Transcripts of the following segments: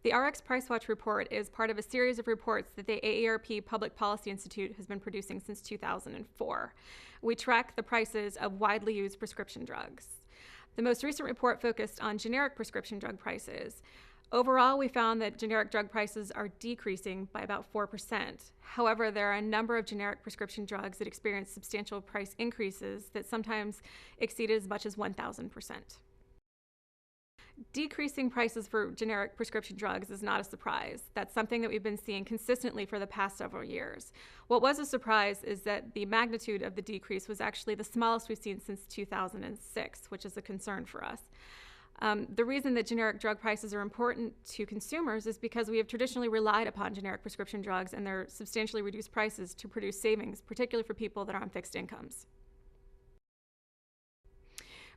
The RX Price Watch report is part of a series of reports that the AARP Public Policy Institute has been producing since 2004. We track the prices of widely used prescription drugs. The most recent report focused on generic prescription drug prices. Overall, we found that generic drug prices are decreasing by about 4%. However, there are a number of generic prescription drugs that experience substantial price increases that sometimes exceed as much as 1,000%. Decreasing prices for generic prescription drugs is not a surprise. That's something that we've been seeing consistently for the past several years. What was a surprise is that the magnitude of the decrease was actually the smallest we've seen since 2006, which is a concern for us. The reason that generic drug prices are important to consumers is because we have traditionally relied upon generic prescription drugs and their substantially reduced prices to produce savings, particularly for people that are on fixed incomes.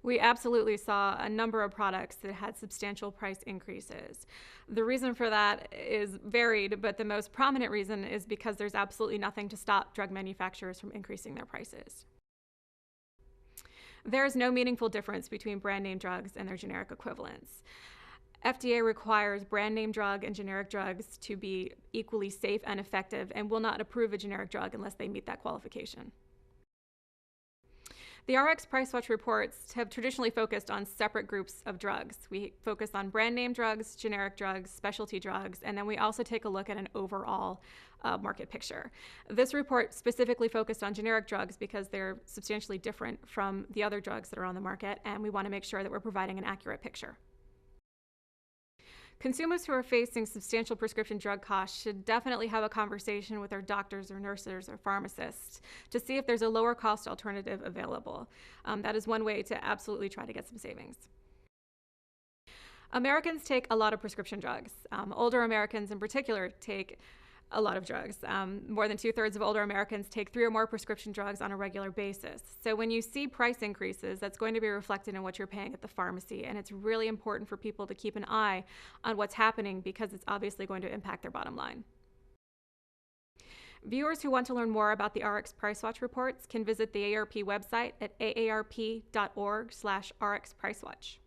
We absolutely saw a number of products that had substantial price increases. The reason for that is varied, but the most prominent reason is because there's absolutely nothing to stop drug manufacturers from increasing their prices. There is no meaningful difference between brand name drugs and their generic equivalents. FDA requires brand name drug and generic drugs to be equally safe and effective and will not approve a generic drug unless they meet that qualification. The RX Price Watch reports have traditionally focused on separate groups of drugs. We focus on brand name drugs, generic drugs, specialty drugs, and then we also take a look at an overall market picture. This report specifically focused on generic drugs because they're substantially different from the other drugs that are on the market, and we want to make sure that we're providing an accurate picture. Consumers who are facing substantial prescription drug costs should definitely have a conversation with their doctors or nurses or pharmacists to see if there's a lower cost alternative available. That is one way to absolutely try to get some savings. Americans take a lot of prescription drugs. Older Americans in particular take a lot of drugs. More than 2/3 of older Americans take 3 or more prescription drugs on a regular basis. So when you see price increases, that's going to be reflected in what you're paying at the pharmacy. And it's really important for people to keep an eye on what's happening because it's obviously going to impact their bottom line. Viewers who want to learn more about the RX Price Watch reports can visit the AARP website at aarp.org/RxPriceWatch.